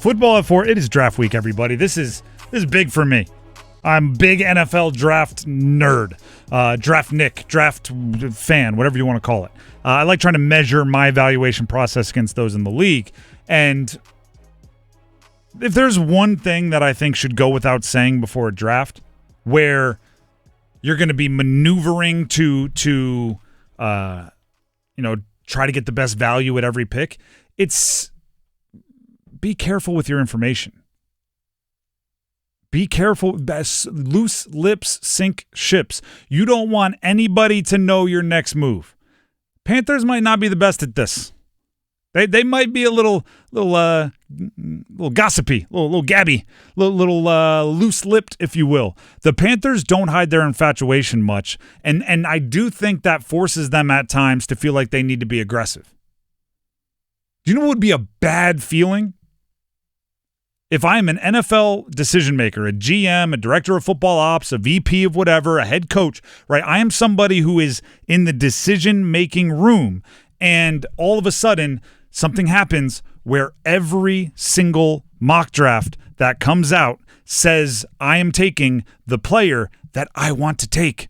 Football at 4. It is draft week, everybody. This is big for me. I'm a big NFL draft nerd, draft Nick, draft fan, whatever you want to call it. I like trying to measure my evaluation process against those in the league. And if there's one thing that I think should go without saying before a draft, where you're going to be maneuvering to try to get the best value at every pick, it's be careful with your information. Be careful. Loose lips sink ships. You don't want anybody to know your next move. Panthers might not be the best at this. They might be a little gossipy, little gabby, little loose-lipped, if you will. The Panthers don't hide their infatuation much, and I do think that forces them at times to feel like they need to be aggressive. Do you know what would be a bad feeling? If I'm an NFL decision maker, a GM, a director of football ops, a VP of whatever, a head coach, right? I am somebody who is in the decision-making room, and all of a sudden something happens where every single mock draft that comes out says I am taking the player that I want to take.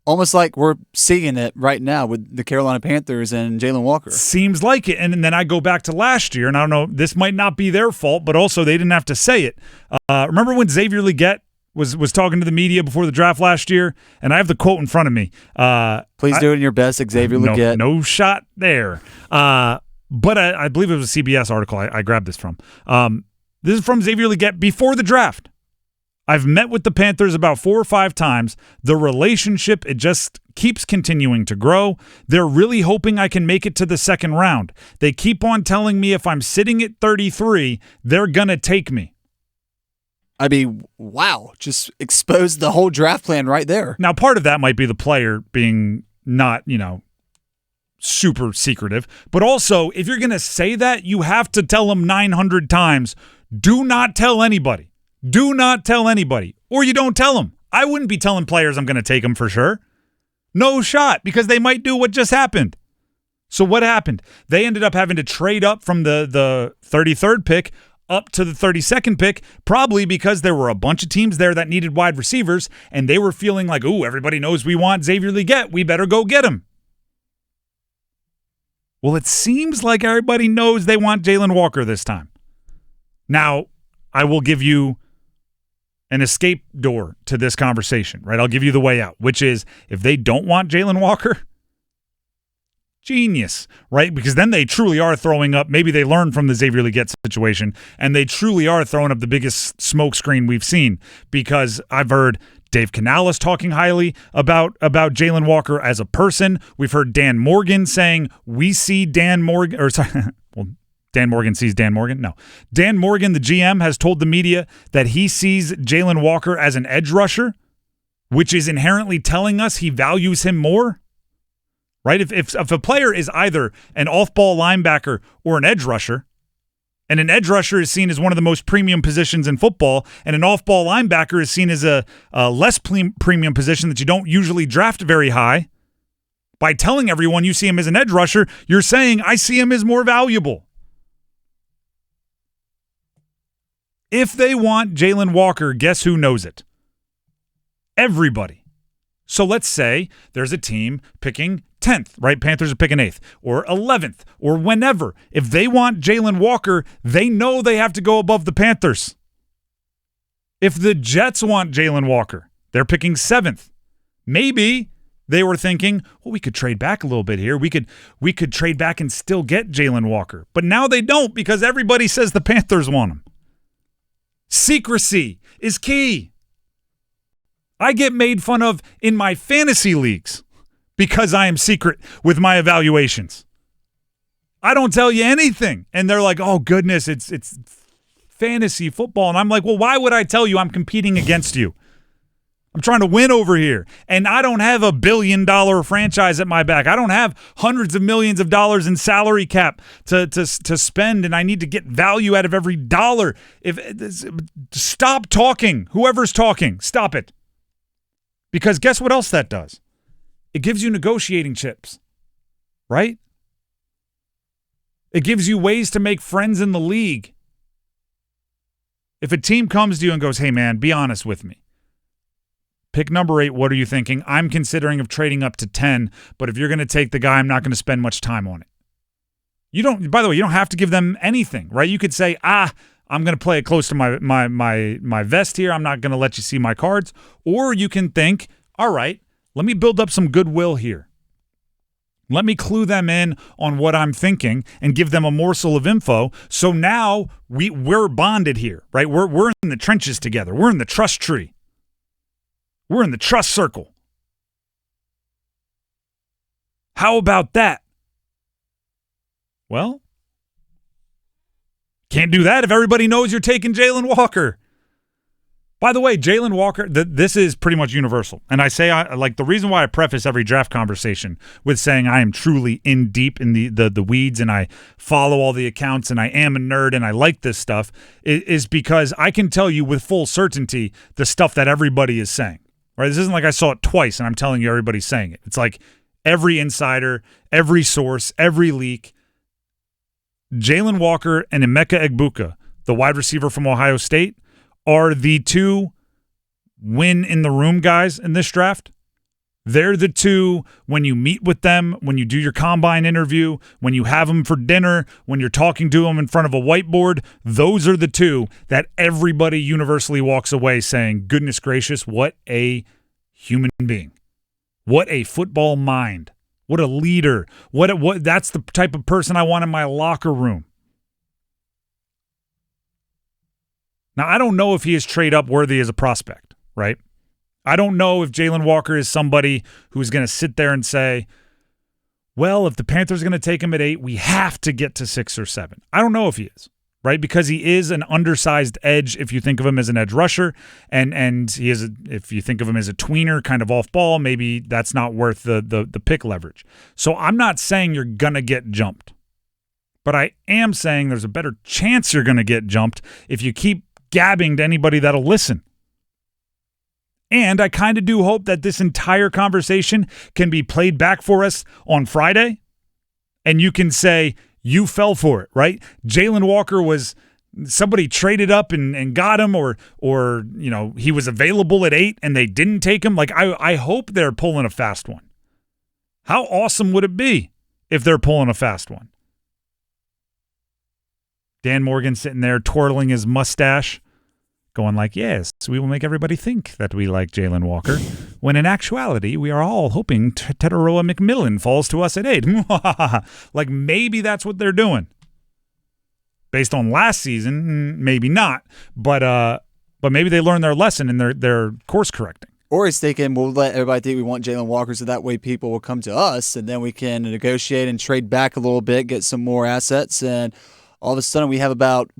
Almost like we're seeing it right now with the Carolina Panthers and Jalon Walker. Seems like it. And then I go back to last year, and I don't know, this might not be their fault, but also they didn't have to say it. Remember when Xavier Legette was talking to the media before the draft last year? And I have the quote in front of me. Please do it in your best, Xavier Legette. No shot there. But I believe it was a CBS article I grabbed this from. This is from Xavier Legette before the draft. I've met with the Panthers about 4 or 5 times. The relationship, it just keeps continuing to grow. They're really hoping I can make it to the second round. They keep on telling me if I'm sitting at 33, they're going to take me. I mean, wow. Just exposed the whole draft plan right there. Now, part of that might be the player being not, super secretive. But also, if you're going to say that, you have to tell them 900 times, do not tell anybody. Do not tell anybody, or you don't tell them. I wouldn't be telling players I'm going to take them for sure. No shot, because they might do what just happened. So what happened? They ended up having to trade up from the 33rd pick up to the 32nd pick, probably because there were a bunch of teams there that needed wide receivers, and they were feeling like, ooh, everybody knows we want Xavier Legette. We better go get him. Well, it seems like everybody knows they want Jalon Walker this time. Now, I will give you an escape door to this conversation, right? I'll give you the way out, which is if they don't want Jalon Walker, genius, right? Because then they truly are throwing up. Maybe they learned from the Xavier Legette situation, and they truly are throwing up the biggest smokescreen we've seen, because I've heard Dave Canales talking highly about Jalon Walker as a person. We've heard Dan Morgan saying we see Dan Morgan, or sorry, well, Dan Morgan sees Dan Morgan? No. Dan Morgan, the GM, has told the media that he sees Jalon Walker as an edge rusher, which is inherently telling us he values him more, right? If a player is either an off-ball linebacker or an edge rusher, and an edge rusher is seen as one of the most premium positions in football, and an off-ball linebacker is seen as a less premium position that you don't usually draft very high, by telling everyone you see him as an edge rusher, you're saying, I see him as more valuable. If they want Jalon Walker, guess who knows it? Everybody. So let's say there's a team picking 10th, right? Panthers are picking 8th or 11th or whenever. If they want Jalon Walker, they know they have to go above the Panthers. If the Jets want Jalon Walker, they're picking 7th. Maybe they were thinking, well, we could trade back a little bit here. We could trade back and still get Jalon Walker. But now they don't, because everybody says the Panthers want him. Secrecy is key. I get made fun of in my fantasy leagues because I am secret with my evaluations. I don't tell you anything. And they're like, oh, goodness, it's fantasy football. And I'm like, well, why would I tell you? I'm competing against you. I'm trying to win over here. And I don't have $1 billion franchise at my back. I don't have hundreds of millions of dollars in salary cap to spend, and I need to get value out of every dollar. Stop talking. Whoever's talking, stop it. Because guess what else that does? It gives you negotiating chips, right? It gives you ways to make friends in the league. If a team comes to you and goes, hey, man, be honest with me. Pick number 8. What are you thinking? I'm considering of trading up to 10, but if you're going to take the guy, I'm not going to spend much time on it. By the way, you don't have to give them anything, right? You could say, I'm going to play it close to my vest here. I'm not going to let you see my cards. Or you can think, all right, let me build up some goodwill here. Let me clue them in on what I'm thinking and give them a morsel of info. So now we're bonded here, right? We're in the trenches together. We're in the trust tree. We're in the trust circle. How about that? Well, can't do that if everybody knows you're taking Jalon Walker. By the way, Jalon Walker, this is pretty much universal. And I say, the reason why I preface every draft conversation with saying I am truly in deep in the weeds and I follow all the accounts and I am a nerd and I like this stuff is because I can tell you with full certainty the stuff that everybody is saying. Right? This isn't like I saw it twice and I'm telling you everybody's saying it. It's like every insider, every source, every leak. Jalon Walker and Emeka Egbuka, the wide receiver from Ohio State, are the 2 win-in-the-room guys in this draft. They're the 2 when you meet with them, when you do your combine interview, when you have them for dinner, when you're talking to them in front of a whiteboard. Those are the 2 that everybody universally walks away saying, goodness gracious, what a human being. What a football mind. What a leader. What that's the type of person I want in my locker room. Now, I don't know if he is trade-up worthy as a prospect, right? I don't know if Jalon Walker is somebody who's going to sit there and say, well, if the Panthers are going to take him at 8, we have to get to 6 or 7. I don't know if he is, right? Because he is an undersized edge if you think of him as an edge rusher, and he is if you think of him as a tweener, kind of off ball, maybe that's not worth the pick leverage. So I'm not saying you're going to get jumped, but I am saying there's a better chance you're going to get jumped if you keep gabbing to anybody that'll listen. And I kind of do hope that this entire conversation can be played back for us on Friday, and you can say, you fell for it, right? Jalon Walker was somebody traded up and got him, or he was available at 8 and they didn't take him. Like, I hope they're pulling a fast one. How awesome would it be if they're pulling a fast one? Dan Morgan sitting there twirling his mustache, going like, yes, we will make everybody think that we like Jalon Walker, when in actuality, we are all hoping Teteroa McMillan falls to us at 8. Like, maybe that's what they're doing. Based on last season, maybe not, but maybe they learned their lesson and they're course correcting. Or he's thinking, we'll let everybody think we want Jalon Walker so that way people will come to us and then we can negotiate and trade back a little bit, get some more assets, and all of a sudden we have about,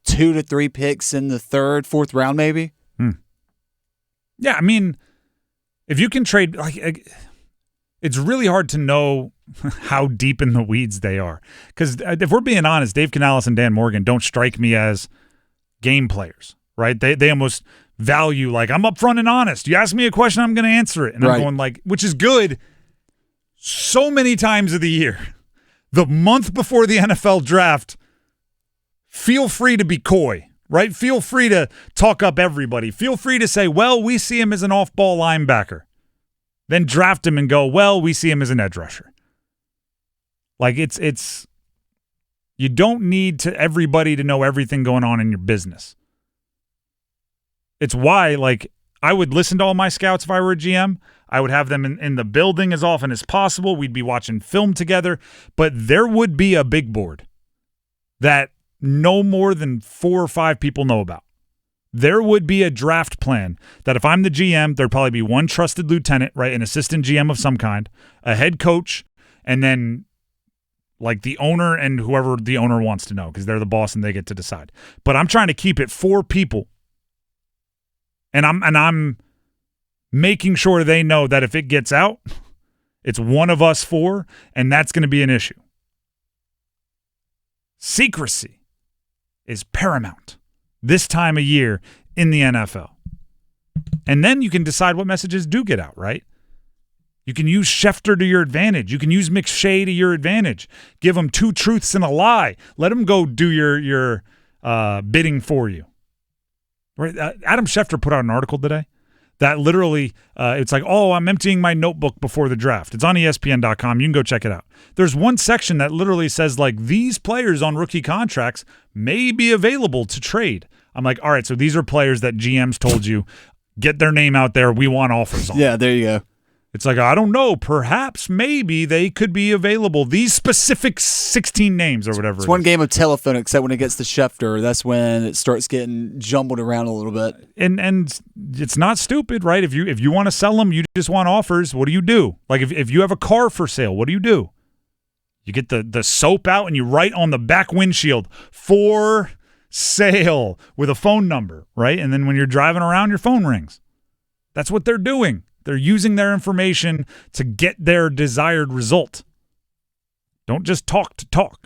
2 to 3 picks in the 3rd, 4th round maybe? Yeah, I mean, if you can trade, it's really hard to know how deep in the weeds they are. Because if we're being honest, Dave Canales and Dan Morgan don't strike me as game players, right? They almost value, like, I'm upfront and honest. You ask me a question, I'm going to answer it. And right. I'm going like, which is good so many times of the year. The month before the NFL draft, feel free to be coy, right? Feel free to talk up everybody. Feel free to say, well, we see him as an off-ball linebacker. Then draft him and go, well, we see him as an edge rusher. Like, it's you don't need to everybody to know everything going on in your business. It's why, like, I would listen to all my scouts if I were a GM. I would have them in the building as often as possible. We'd be watching film together. But there would be a big board that no more than 4 or 5 people know about. There would be a draft plan that if I'm the GM, there'd probably be one trusted lieutenant, right, an assistant GM of some kind, a head coach, and then like the owner and whoever the owner wants to know because they're the boss and they get to decide. But I'm trying to keep it 4 people. And I'm making sure they know that if it gets out, it's one of us 4, and that's going to be an issue. Secrecy is paramount this time of year in the NFL. And then you can decide what messages do get out, right? You can use Schefter to your advantage. You can use McShay to your advantage. Give them 2 truths and a lie. Let them go do your bidding for you. Right? Adam Schefter put out an article today that literally, it's like, oh, I'm emptying my notebook before the draft. It's on ESPN.com. You can go check it out. There's one section that literally says, like, these players on rookie contracts may be available to trade. I'm like, all right, so these are players that GMs told you, get their name out there. We want offers on. Yeah, there you go. It's like, I don't know. Perhaps, maybe they could be available. These specific 16 names or whatever. It's one game of telephone, except when it gets to Schefter, that's when it starts getting jumbled around a little bit. And it's not stupid, right? If you want to sell them, you just want offers. What do? Like if you have a car for sale, what do? You get the soap out and you write on the back windshield, for sale, with a phone number, right? And then when you're driving around, your phone rings. That's what they're doing. They're using their information to get their desired result. Don't just talk to talk.